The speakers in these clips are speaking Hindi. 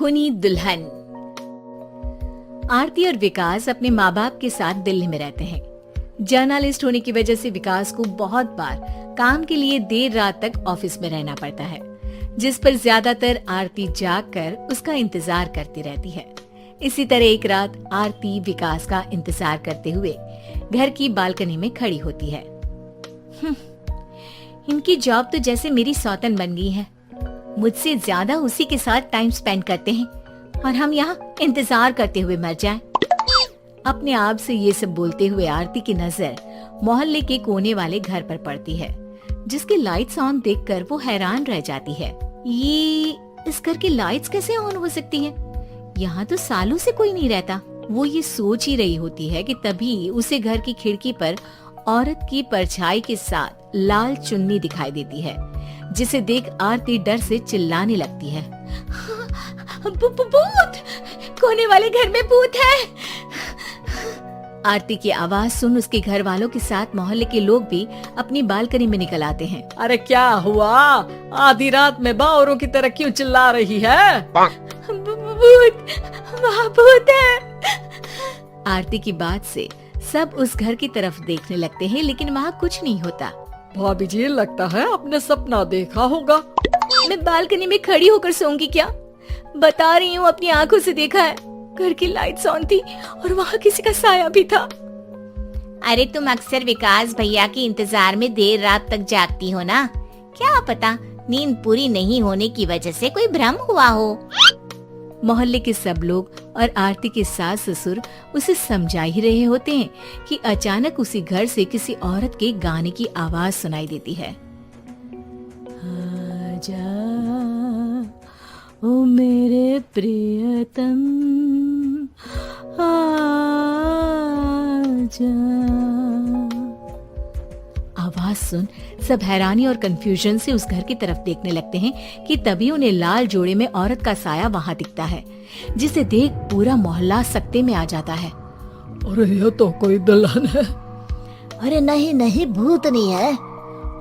खूनी दुल्हन। आरती और विकास अपने माँ बाप के साथ दिल्ली में रहते हैं। जर्नलिस्ट होने की वजह से विकास को बहुत बार काम के लिए देर रात तक ऑफिस में रहना पड़ता है, जिस पर ज्यादातर आरती जागकर उसका इंतजार करती रहती है। इसी तरह एक रात आरती विकास का इंतजार करते हुए घर की बालकनी में खड़ी होती है। इनकी जॉब तो जैसे मेरी सौतन बन गई है। मुझसे ज्यादा उसी के साथ टाइम स्पेंड करते हैं और हम यहाँ इंतजार करते हुए मर जाएं। अपने आप से ये सब बोलते हुए आरती की नजर मोहल्ले के कोने वाले घर पर पड़ती है, जिसकी लाइट्स ऑन देखकर वो हैरान रह जाती है। ये इस घर की लाइट्स कैसे ऑन हो सकती हैं? यहाँ तो सालों से कोई नहीं रहता। वो ये सोच ही रही होती है कि तभी उसे घर की खिड़की पर औरत की परछाई के साथ लाल चुन्नी दिखाई देती है, जिसे देख आरती डर से चिल्लाने लगती है। भूत! कोने वाले घर में भूत है। आरती की आवाज सुन उसके घर वालों के साथ मोहल्ले के लोग भी अपनी बालकनी में निकल आते हैं। अरे क्या हुआ? आधी रात में बावरों की तरह क्यों चिल्ला रही है? भूत! वहाँ भूत है। आरती की बात से सब उस घर की तरफ देखने लगते हैं, लेकिन वहाँ कुछ नहीं होता। भाभी जी, लगता है आपने सपना देखा होगा। मैं बालकनी में खड़ी होकर सोऊंगी क्या? बता रही हूँ, अपनी आंखों से देखा है। घर की लाइट्स ऑन थी और वहाँ किसी का साया भी था। अरे तुम अक्सर विकास भैया के इंतजार में देर रात तक जागती हो ना, क्या पता नींद पूरी नहीं होने की वजह से कोई भ्रम हुआ हो। मोहल्ले के सब लोग और आरती के सास ससुर उसे समझा ही रहे होते हैं कि अचानक उसी घर से किसी औरत के गाने की आवाज सुनाई देती है। आजा ओ मेरे प्रियतम आजा। आवाज सुन सब हैरानी और कंफ्यूजन से उस घर की तरफ देखने लगते हैं कि तभी उन्हें लाल जोड़े में औरत का साया वहाँ दिखता है, जिसे देख पूरा मोहल्ला सकते में आ जाता है। अरे ये तो कोई दुल्हन है। अरे नहीं नहीं, भूत नहीं है।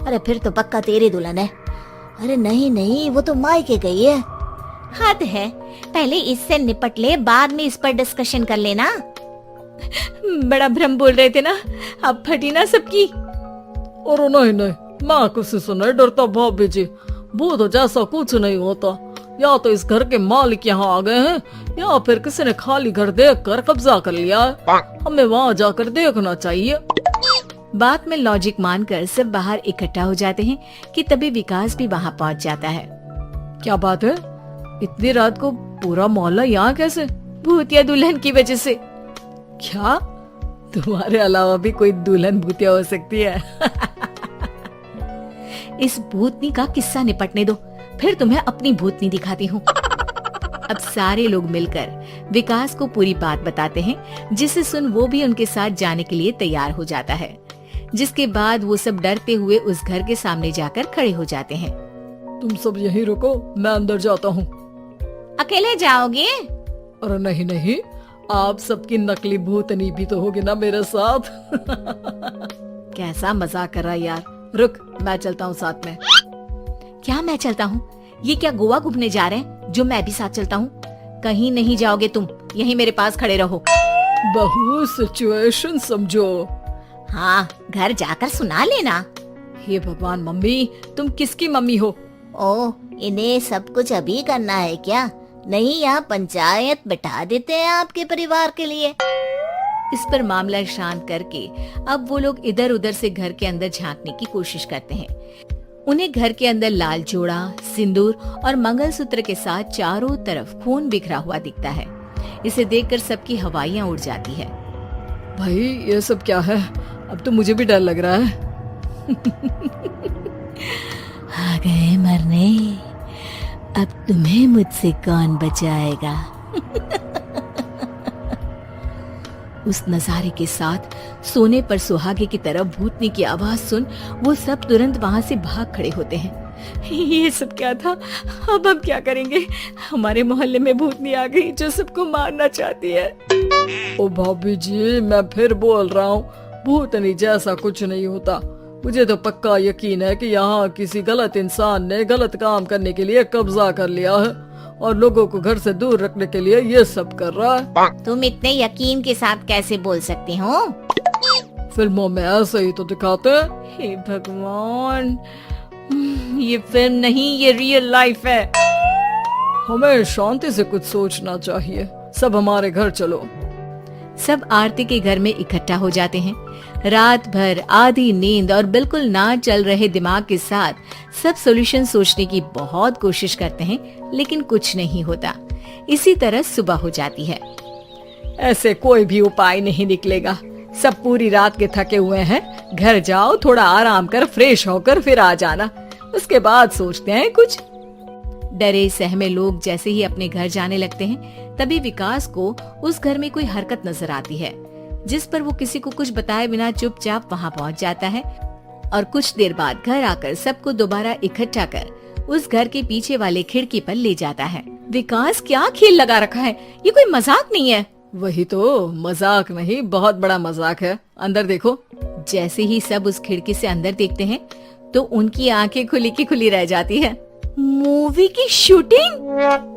अरे फिर तो पक्का तेरी दुल्हन है। अरे नहीं नहीं, वो तो मायके गई है। हद है, पहले इससे निपट ले, बाद में इस पर डिस्कशन कर लेना। बड़ा भ्रम बोल रहे थे ना, अब फटी ना सबकी। और नहीं नहीं, मैं किसी से नहीं डरता भाभी जी। भूत जैसा कुछ नहीं होता। या तो इस घर के मालिक यहाँ आ गए हैं, या फिर किसी ने खाली घर देखकर कब्जा कर लिया है। हमें वहाँ जाकर देखना चाहिए। बात में लॉजिक मानकर सब बाहर इकट्ठा हो जाते हैं कि तभी विकास भी वहाँ पहुँच जाता है। क्या बात है? इतनी रात को पूरा मोहल्ला यहाँ कैसे? भूतिया दुल्हन की वजह से। क्या तुम्हारे अलावा भी कोई दुल्हन भूतिया हो सकती है? इस भूतनी का किस्सा निपटने दो, फिर तुम्हें अपनी भूतनी दिखाती हूँ। अब सारे लोग मिलकर विकास को पूरी बात बताते हैं, जिसे सुन वो भी उनके साथ जाने के लिए तैयार हो जाता है। जिसके बाद वो सब डरते हुए उस घर के सामने जाकर खड़े हो जाते हैं। तुम सब यहीं रुको, मैं अंदर जाता हूँ। अकेले जाओगे? अरे नहीं नहीं, आप सबकी नकली भूतनी भी तो होगी ना मेरे साथ। कैसा मजाक कर रहा है यार। रुक, मैं चलता हूँ साथ में। क्या मैं चलता हूँ? ये क्या गोवा घूमने जा रहे हैं जो मैं भी साथ चलता हूँ? कहीं नहीं जाओगे तुम, यहीं मेरे पास खड़े रहो। बहू सिचुएशन समझो। हाँ, घर जाकर सुना लेना। हे भगवान, मम्मी तुम किसकी मम्मी हो? ओ, इन्हें सब कुछ अभी करना है क्या? नहीं, यहाँ पंचायत बिठा देते हैं आपके परिवार के लिए। इस पर मामला शांत करके अब वो लोग इधर उधर से घर के अंदर झांकने की कोशिश करते हैं। उन्हें घर के अंदर लाल जोड़ा, सिंदूर और मंगलसूत्र के साथ चारों तरफ खून बिखरा हुआ दिखता है। इसे देखकर सबकी हवाइयां उड़ जाती है। भाई ये सब क्या है? अब तो मुझे भी डर लग रहा है। आ गए मरने, अब तुम्हें मुझसे कौन बचाएगा? उस नजारे के साथ सोने पर सुहागे की तरफ भूतनी की आवाज सुन वो सब तुरंत वहाँ से भाग खड़े होते हैं। ये सब क्या था? अब हम क्या करेंगे? हमारे मोहल्ले में भूतनी आ गई जो सबको मारना चाहती है। ओ भाभी जी, मैं फिर बोल रहा हूँ, भूतनी जैसा कुछ नहीं होता। मुझे तो पक्का यकीन है कि यहाँ किसी गलत इंसान ने गलत काम करने के लिए कब्जा कर लिया है और लोगों को घर से दूर रखने के लिए ये सब कर रहा है। तुम इतने यकीन के साथ कैसे बोल सकते हो? फिल्मों में ऐसे ही तो दिखाते हैं। हे भगवान, ये फिल्म नहीं, ये रियल लाइफ है। हमें शांति से कुछ सोचना चाहिए। सब हमारे घर चलो। सब आरती के घर में इकट्ठा हो जाते हैं। रात भर आधी नींद और बिल्कुल ना चल रहे दिमाग के साथ सब सॉल्यूशन सोचने की बहुत कोशिश करते हैं, लेकिन कुछ नहीं होता। इसी तरह सुबह हो जाती है। ऐसे कोई भी उपाय नहीं निकलेगा। सब पूरी रात के थके हुए हैं। घर जाओ, थोड़ा आराम कर, फ्रेश होकर फिर आ जाना। उसके बाद सोचते हैं कुछ। डरे सहमे लोग जैसे ही अपने घर जाने लगते हैं, तभी विकास को उस घर में कोई हरकत नजर आती है, जिस पर वो किसी को कुछ बताए बिना चुपचाप वहाँ पहुँच जाता है और कुछ देर बाद घर आकर सबको दोबारा इकट्ठा कर उस घर के पीछे वाले खिड़की पर ले जाता है। विकास क्या खेल लगा रखा है? ये कोई मजाक नहीं है। वही तो, मजाक नहीं, बहुत बड़ा मजाक है। अंदर देखो। जैसे ही सब उस खिड़की से अंदर देखते हैं तो उनकी आंखें खुली की खुली रह जाती है। मूवी की शूटिंग?